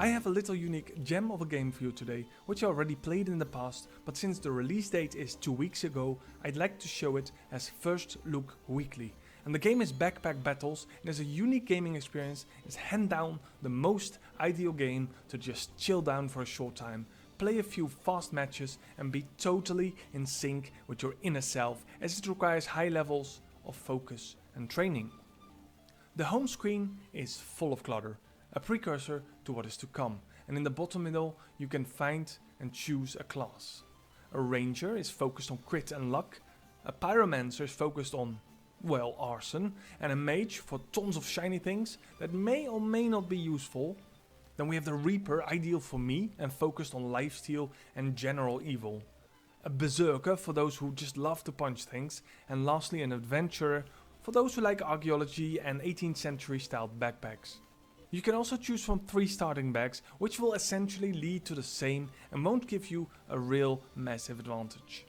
I have a little unique gem of a game for you today, which I already played in the past, but since the release date is 2 weeks ago, I'd like to show it as First Look Weekly. And the game is Backpack Battles, and is a unique gaming experience. It's hand down the most ideal game to just chill down for a short time, play a few fast matches and be totally in sync with your inner self, as it requires high levels of focus and training. The home screen is full of clutter, a precursor to what is to come, and in the bottom middle you can find and choose a class. A ranger is focused on crit and luck, a pyromancer is focused on, well, arson, and a mage for tons of shiny things that may or may not be useful. Then we have the reaper, ideal for me and focused on lifesteal and general evil. A berserker for those who just love to punch things, and lastly an adventurer for those who like archaeology and 18th century styled backpacks. You can also choose from 3 starting bags, which will essentially lead to the same and won't give you a real massive advantage.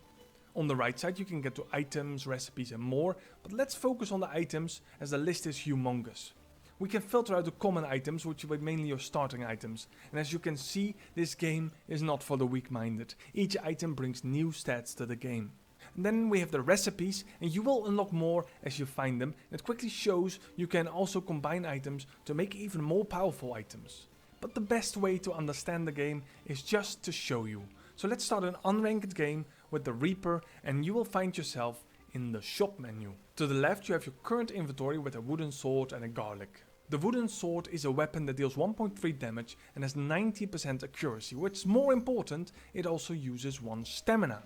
On the right side you can get to items, recipes and more, but let's focus on the items as the list is humongous. We can filter out the common items, which are mainly your starting items, and as you can see, this game is not for the weak-minded. Each item brings new stats to the game. And then we have the recipes, and you will unlock more as you find them. It quickly shows you can also combine items to make even more powerful items. But the best way to understand the game is just to show you. So let's start an unranked game with the Reaper, and you will find yourself in the shop menu. To the left you have your current inventory with a wooden sword and a garlic. The wooden sword is a weapon that deals 1.3 damage and has 90% accuracy, which is more important, it also uses 1 stamina.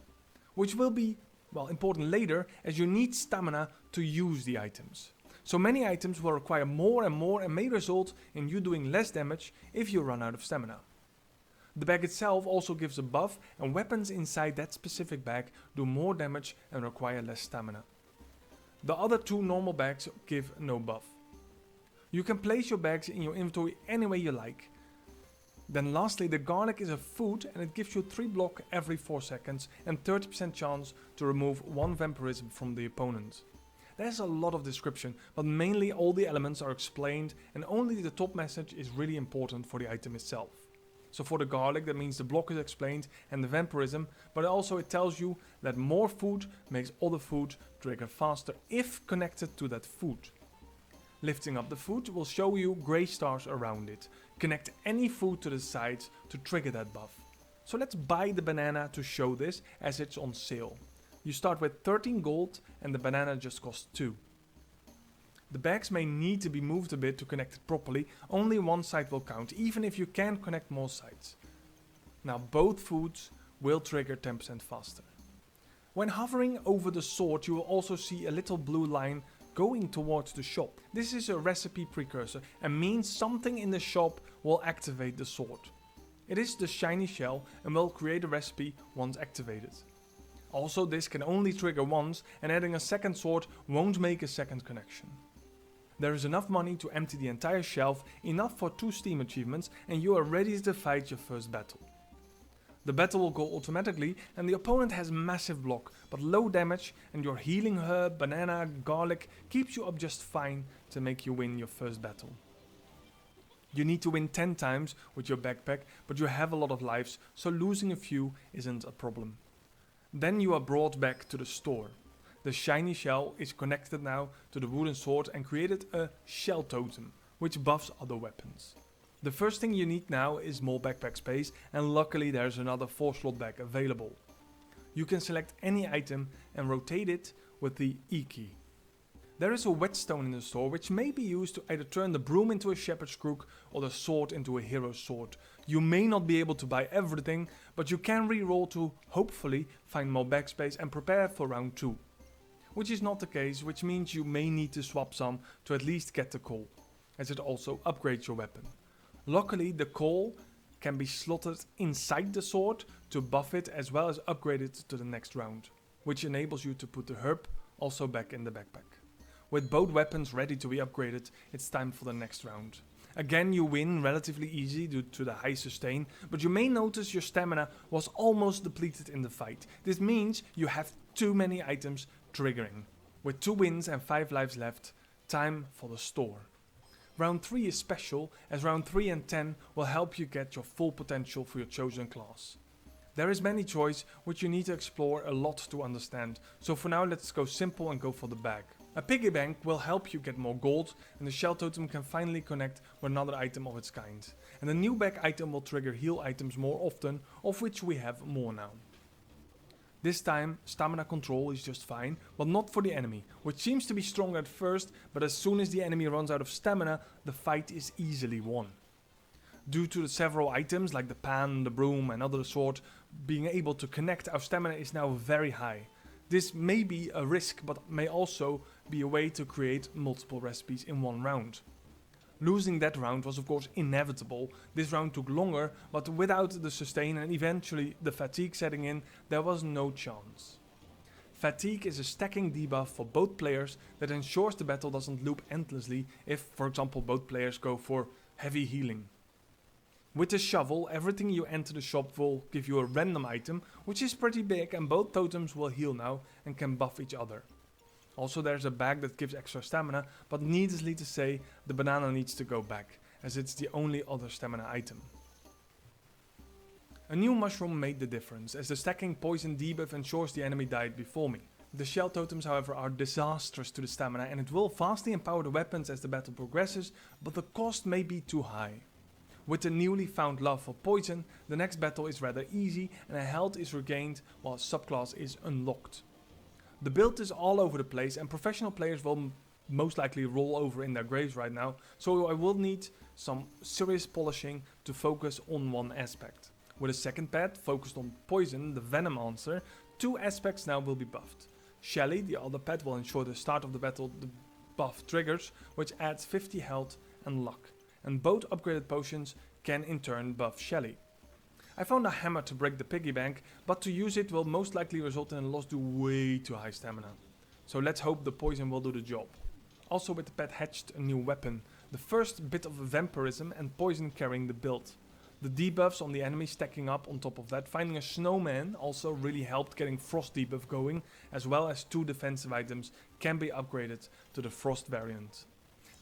Which will be, well, important later, as you need stamina to use the items. So many items will require more and may result in you doing less damage if you run out of stamina. The bag itself also gives a buff, and weapons inside that specific bag do more damage and require less stamina. The other 2 normal bags give no buff. You can place your bags in your inventory any way you like. Then lastly, the garlic is a food and it gives you 3 block every 4 seconds and 30% chance to remove 1 vampirism from the opponent. There's a lot of description, but mainly all the elements are explained and only the top message is really important for the item itself. So for the garlic, that means the block is explained and the vampirism, but also it tells you that more food makes other food trigger faster if connected to that food. Lifting up the food will show you grey stars around it. Connect any food to the sides to trigger that buff. So let's buy the banana to show this, as it's on sale. You start with 13 gold and the banana just costs 2. The bags may need to be moved a bit to connect it properly, only 1 side will count, even if you can connect more sides. Now both foods will trigger 10% faster. When hovering over the sword you will also see a little blue line going towards the shop. This is a recipe precursor and means something in the shop will activate the sword. It is the shiny shell and will create a recipe once activated. Also this can only trigger once, and adding a second sword won't make a second connection. There is enough money to empty the entire shelf, enough for 2 Steam achievements, and you are ready to fight your first battle. The battle will go automatically and the opponent has massive block, but low damage, and your healing herb, banana, garlic keeps you up just fine to make you win your first battle. You need to win 10 times with your backpack, but you have a lot of lives, so losing a few isn't a problem. Then you are brought back to the store. The shiny shell is connected now to the wooden sword and created a shell totem, which buffs other weapons. The first thing you need now is more backpack space, and luckily there's another 4-slot bag available. You can select any item and rotate it with the E key. There is a whetstone in the store which may be used to either turn the broom into a shepherd's crook or the sword into a hero's sword. You may not be able to buy everything, but you can reroll to hopefully find more bag space and prepare for round 2. Which is not the case, which means you may need to swap some to at least get the coal, as it also upgrades your weapon. Luckily the coal can be slotted inside the sword to buff it as well as upgrade it to the next round, which enables you to put the herb also back in the backpack. With both weapons ready to be upgraded, it's time for the next round. Again you win relatively easy due to the high sustain, but you may notice your stamina was almost depleted in the fight. This means you have too many items triggering. With 2 wins and 5 lives left, time for the store. Round 3 is special, as round 3 and 10 will help you get your full potential for your chosen class. There is many choice which you need to explore a lot to understand, so for now let's go simple and go for the bag. A piggy bank will help you get more gold, and the shell totem can finally connect with another item of its kind. And the new bag item will trigger heal items more often, of which we have more now. This time stamina control is just fine, but not for the enemy, which seems to be strong at first, but as soon as the enemy runs out of stamina, the fight is easily won. Due to the several items like the pan, the broom and other sort being able to connect, our stamina is now very high. This may be a risk, but may also be a way to create multiple recipes in one round. Losing that round was of course inevitable. This round took longer, but without the sustain and eventually the fatigue setting in, there was no chance. Fatigue is a stacking debuff for both players that ensures the battle doesn't loop endlessly if, for example, both players go for heavy healing. With the shovel, everything you enter the shop will give you a random item, which is pretty big, and both totems will heal now and can buff each other. Also there's a bag that gives extra stamina, but needlessly to say, the banana needs to go back, as it's the only other stamina item. A new mushroom made the difference, as the stacking poison debuff ensures the enemy died before me. The shell totems however are disastrous to the stamina, and it will vastly empower the weapons as the battle progresses, but the cost may be too high. With the newly found love for poison, the next battle is rather easy and a health is regained while a subclass is unlocked. The build is all over the place and professional players will most likely roll over in their graves right now, so I will need some serious polishing to focus on one aspect. With a second pet focused on poison, the venom answer, two aspects now will be buffed. Shelly, the other pet, will ensure the start of the battle the buff triggers, which adds 50 health and luck. And both upgraded potions can in turn buff Shelly. I found a hammer to break the piggy bank, but to use it will most likely result in a loss to way too high stamina. So let's hope the poison will do the job. Also with the pet hatched a new weapon, the first bit of vampirism and poison carrying the build. The debuffs on the enemy stacking up on top of that, finding a snowman also really helped getting frost debuff going, as well as two defensive items can be upgraded to the frost variant.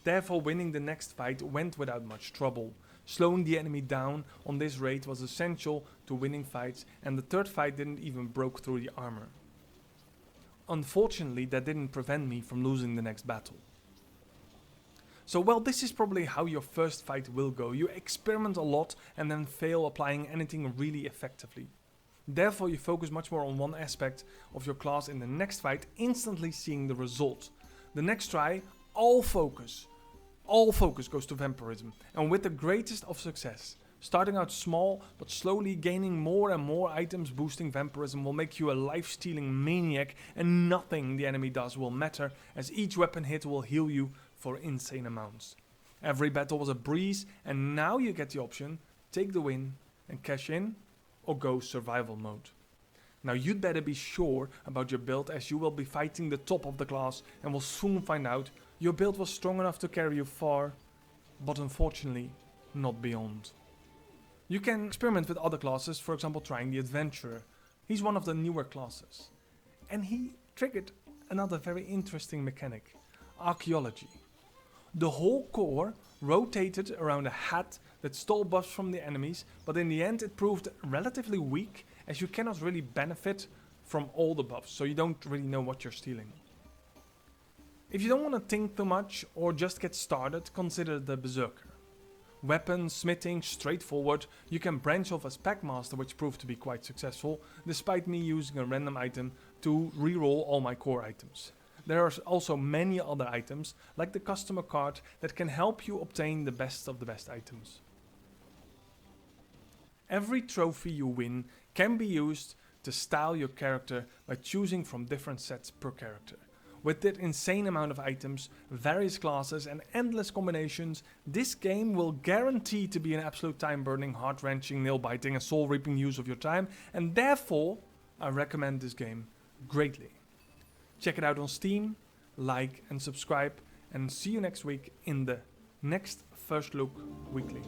Therefore winning the next fight went without much trouble. Slowing the enemy down on this rate was essential to winning fights, and the third fight didn't even broke through the armor. Unfortunately that didn't prevent me from losing the next battle. So well, this is probably how your first fight will go. You experiment a lot and then fail applying anything really effectively. Therefore you focus much more on one aspect of your class in the next fight, instantly seeing the result. The next try, all focus goes to vampirism, and with the greatest of success. Starting out small, but slowly gaining more and more items boosting vampirism will make you a life-stealing maniac, and nothing the enemy does will matter, as each weapon hit will heal you for insane amounts. Every battle was a breeze, and now you get the option, take the win and cash in, or go survival mode. Now you'd better be sure about your build, as you will be fighting the top of the class and will soon find out your build was strong enough to carry you far, but unfortunately not beyond. You can experiment with other classes, for example trying the adventurer. He's one of the newer classes. And he triggered another very interesting mechanic, archaeology. The whole core rotated around a hat that stole buffs from the enemies, but in the end it proved relatively weak, as you cannot really benefit from all the buffs, so you don't really know what you're stealing. If you don't want to think too much or just get started, consider the Berserker. Weapons, smithing, straightforward. You can branch off as Packmaster, which proved to be quite successful, despite me using a random item to reroll all my core items. There are also many other items, like the customer card, that can help you obtain the best of the best items. Every trophy you win can be used to style your character by choosing from different sets per character. With that insane amount of items, various classes and endless combinations, this game will guarantee to be an absolute time-burning, heart-wrenching, nail-biting and soul-reaping use of your time, and therefore I recommend this game greatly. Check it out on Steam, like and subscribe, and see you next week in the next First Look Weekly.